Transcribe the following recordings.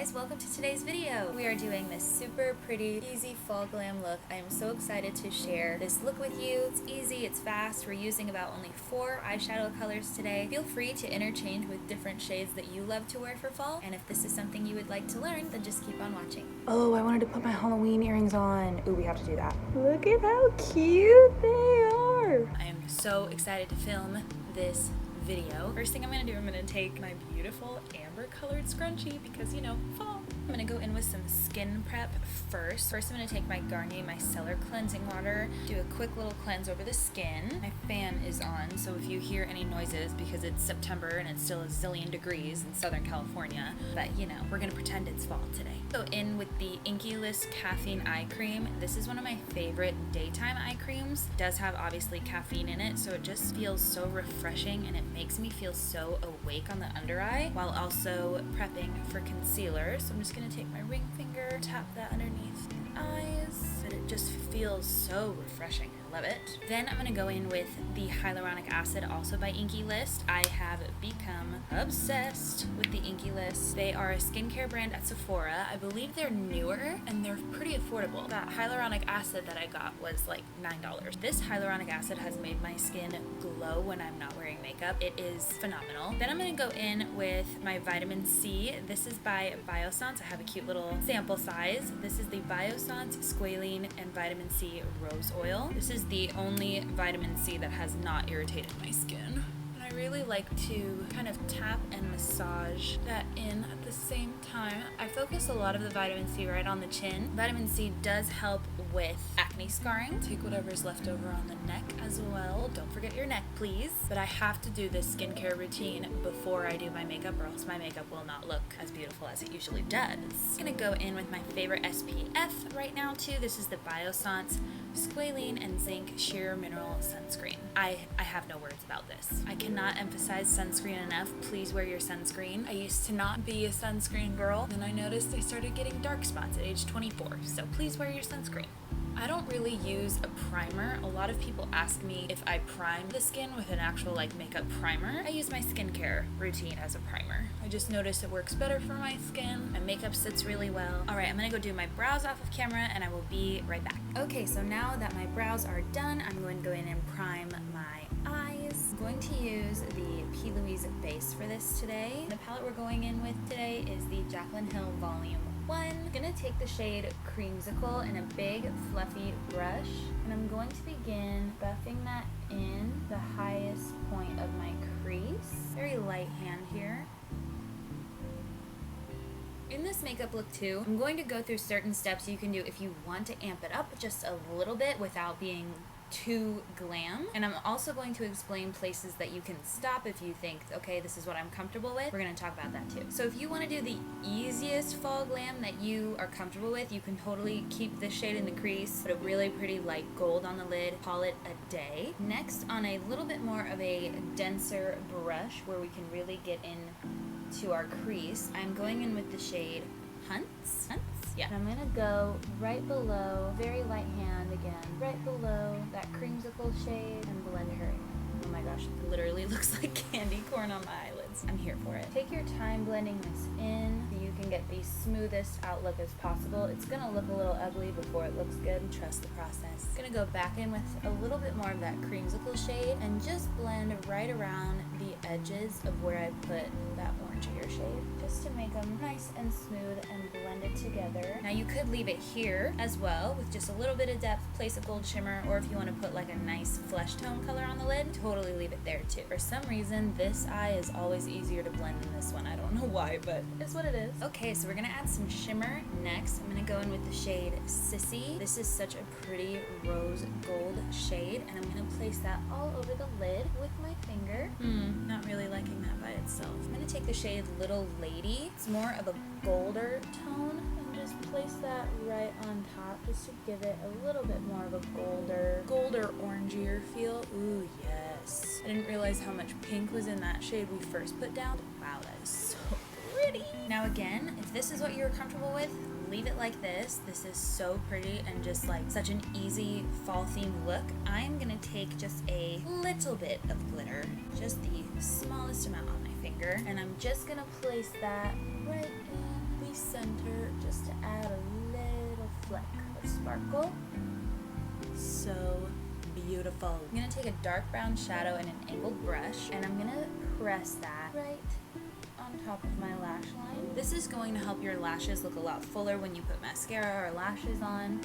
guys, welcome to today's video. We are doing this super pretty, easy fall glam look. I am so excited to share this look with you. It's easy, it's fast. We're using about only 4 eyeshadow colors today. Feel free to interchange with different shades that you love to wear for fall. And if this is something you would like to learn, then just keep on watching. Oh, I wanted to put my Halloween earrings on. Ooh, we have to do that. Look at how cute they are. I am so excited to film this video. First thing I'm gonna do, I'm gonna take my beautiful amber colored scrunchie because, you know, fall. I'm gonna go in with some skin prep first. First, I'm gonna take my Garnier Micellar cleansing water, do a quick little cleanse over the skin. My fan is on, so if you hear any noises because it's September and it's still a zillion degrees in Southern California, but you know, we're gonna pretend it's fall today. Go in with the Inky Caffeine Eye Cream. This is one of my favorite daytime eye creams. It does have obviously caffeine in it, so it just feels so refreshing and it makes me feel so awake on the under eye while also prepping for concealer. So I'm just gonna take my ring finger, tap that underneath the eyes, and it just feels so refreshing. I love it. Then I'm gonna go in with the hyaluronic acid, also by Inky. I have become obsessed with the Inky. They are a skincare brand at Sephora. I believe they're newer and they're pretty affordable. That hyaluronic acid that I got was like $9. This hyaluronic acid has made my skin glow when I'm not wearing makeup. It is phenomenal. Then I'm gonna go in with my vitamin C. This is by Biossance. I have a cute little sample size. This is the Biossance Squalene and Vitamin C Rose Oil. This is the only vitamin C that has not irritated my skin. I really like to kind of tap and massage that in at the same time. I focus a lot of the vitamin C right on the chin. Vitamin C does help with acne scarring. Take whatever's left over on the neck as well. Don't forget your neck, please. But I have to do this skincare routine before I do my makeup or else my makeup will not look as beautiful as it usually does. I'm gonna go in with my favorite SPF right now too. This is the Biossance Squalene and Zinc Sheer Mineral Sunscreen. I have no words about this. I cannot emphasize sunscreen enough. Please wear your sunscreen. I used to not be a sunscreen girl, then I noticed I started getting dark spots at age 24, so please wear your sunscreen. I don't really use a primer. A lot of people ask me if I prime the skin with an actual makeup primer. I use my skincare routine as a primer. I just noticed it works better for my skin. My makeup sits really well. All right, I'm gonna go do my brows off of camera and I will be right back. Okay, so now that my brows are done, I'm going to go in and prime my eyes. I'm going to use the P. Louise base for this today. The palette we're going in with today is the Jaclyn Volume 1. I'm gonna take the shade Creamsicle in a big fluffy brush and I'm going to begin buffing that in the highest point of my crease. Very light hand here. In this makeup look too, I'm going to go through certain steps you can do if you want to amp it up just a little bit without being too glam. And I'm also going to explain places that you can stop if you think, okay, this is what I'm comfortable with. We're going to talk about that too. So if you want to do the easiest fall glam that you are comfortable with, you can totally keep this shade in the crease, put a really pretty light gold on the lid, call it a day. Next, on a little bit more of a denser brush where we can really get in to our crease, I'm going in with the shade Hunts. Yeah. And I'm gonna go right below, very light hand again, right below that creamsicle shade and blend her in. Oh my gosh, it literally looks like candy corn on my eyelids. I'm here for it. Take your time blending this in so you can get the smoothest outlook as possible. It's gonna look a little ugly before it looks good. Trust the process. Gonna go back in with a little bit more of that creamsicle shade and just blend right around the edges of where I put that orangier shade, just to make them nice and smooth and blended together. Now you could leave it here as well with just a little bit of depth, place a gold shimmer, or if you want to put like a nice flesh tone color on the lid, totally leave it there too. For some reason, this eye is always easier to blend than this one. I don't know why, but it's what it is. Okay, so we're gonna add some shimmer next. I'm gonna go in with the shade Sissy. This is such a pretty rose gold shade, and I'm gonna place that all over the lid with my finger. Not really liking that by itself. I'm gonna take the shade Little Lady. It's more of a golder tone, and just place that right on top just to give it a little bit more of a golder orangier feel. Ooh, yes. I didn't realize how much pink was in that shade we first put down. Wow, that is so pretty. Now again, if this is what you're comfortable with, leave it like this. This is so pretty and just like such an easy fall themed look. I'm gonna take just a little bit of glitter, just the smallest amount on my finger, and I'm just gonna place that right in the center flick or sparkle. So beautiful. I'm gonna take a dark brown shadow and an angled brush, and I'm gonna press that right on top of my lash line. This is going to help your lashes look a lot fuller when you put mascara or lashes on.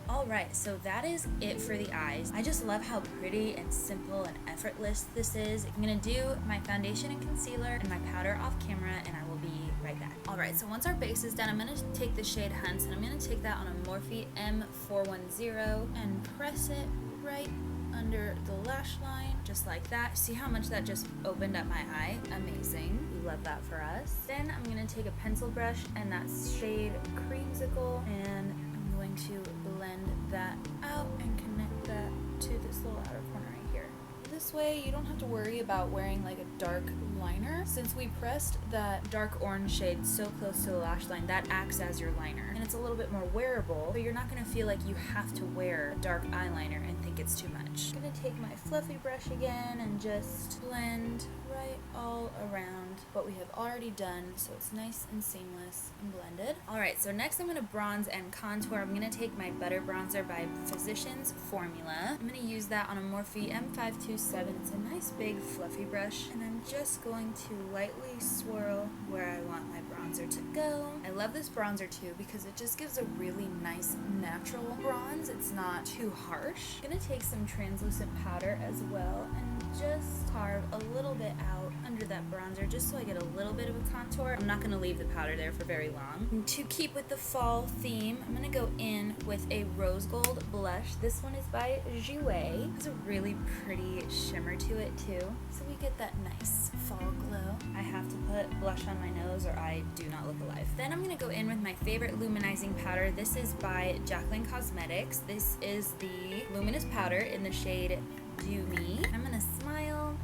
Alright, so that is it for the eyes. I just love how pretty and simple and effortless this is. I'm going to do my foundation and concealer and my powder off camera, and I will be right back. Alright, so once our base is done, I'm going to take the shade Hunts, and I'm going to take that on a Morphe M410 and press it right under the lash line, just like that. See how much that just opened up my eye? Amazing. We love that for us. Then I'm going to take a pencil brush and that shade Creamsicle, and I'm going to blend that out and connect that to this little outer corner right here. This way you don't have to worry about wearing like a dark liner. Since we pressed that dark orange shade so close to the lash line, that acts as your liner, and it's a little bit more wearable, but you're not going to feel like you have to wear a dark eyeliner and think it's too much. I'm going to take my fluffy brush again and just blend right all around what we have already done, so it's nice and seamless and blended. Alright, so next I'm going to bronze and contour. I'm going to take my Butter Bronzer by Physicians Formula. I'm going to use that on a Morphe M527. It's a nice big fluffy brush, and I'm just going to lightly swirl where I want my bronzer to go. I love this bronzer too because it just gives a really nice natural bronze. It's not too harsh. I'm going to take some translucent powder as well and just carve a little bit out under that bronzer just so I get a little bit of a contour. I'm not going to leave the powder there for very long. And to keep with the fall theme, I'm going to go in with a rose gold blush. This one is by Jouer. It has a really pretty shimmer to it too, so we get that nice fall glow. I have to put blush on my nose or I do not look alive. Then I'm going to go in with my favorite luminizing powder. This is by Jaclyn Cosmetics. This is the Luminous Powder in the shade Do Me. I'm going to smile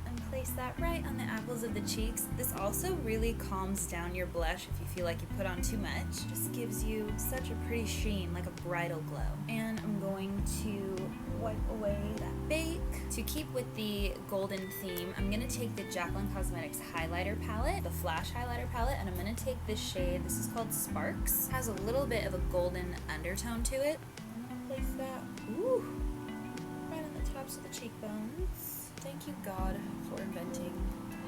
and place that right on the apples of the cheeks. This also really calms down your blush if you feel like you put on too much. Just gives you such a pretty sheen, like a bridal glow. And I'm going to wipe away that bake. To keep with the golden theme, I'm going to take the Jaclyn Cosmetics highlighter palette, the Flash highlighter palette, and I'm going to take this shade. This is called Sparks. It has a little bit of a golden undertone to it. I'm going to place that right on the tops of the cheekbones. Thank you, God, for inventing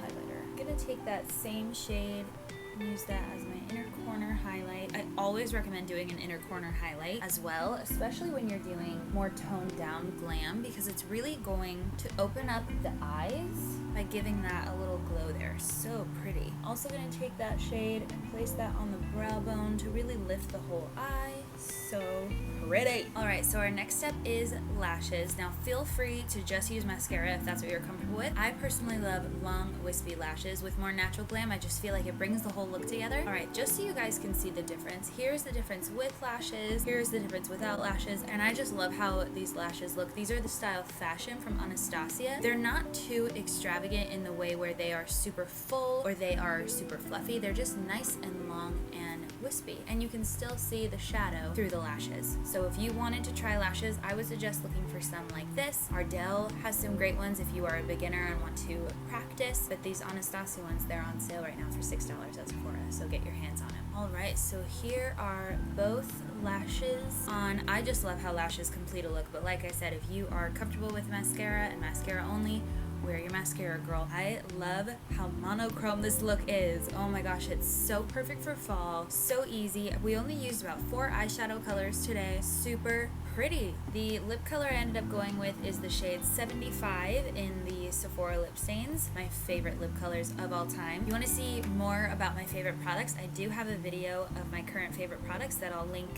highlighter. I'm going to take that same shade and use that as my inner corner highlight. I always recommend doing an inner corner highlight as well, especially when you're doing more toned down glam, because it's really going to open up the eyes by giving that a little glow there. So pretty. Also going to take that shade and place that on the brow bone to really lift the whole eye. So pretty. Alright, so our next step is lashes. Now feel free to just use mascara if that's what you're comfortable with. I personally love long wispy lashes. With more natural glam, I just feel like it brings the whole look together. Alright, just so you guys can see the difference, here's the difference with lashes, here's the difference without lashes, and I just love how these lashes look. These are the style Fashion from Anastasia. They're not too extravagant in the way where they are super full or they are super fluffy. They're just nice and long and wispy, and you can still see the shadow through the lashes. So if you wanted to try lashes, I would suggest looking for some like this. Ardell has some great ones if you are a beginner and want to practice, but these Anastasia ones, they're on sale right now for $6 at Sephora, so get your hands on them. Alright, so here are both lashes on. I just love how lashes complete a look, but like I said, if you are comfortable with mascara and mascara only, wear your mascara, girl. I love how monochrome this look is. Oh my gosh, it's so perfect for fall. So easy. We only used about 4 eyeshadow colors today. Super pretty. The lip color I ended up going with is the shade 75 in the Sephora Lip Stains. My favorite lip colors of all time. If you want to see more about my favorite products, I do have a video of my current favorite products that I'll link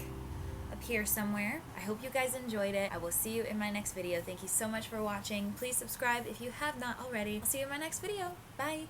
up here somewhere. I hope you guys enjoyed it. I will see you in my next video. Thank you so much for watching. Please subscribe if you have not already. I'll see you in my next video. Bye!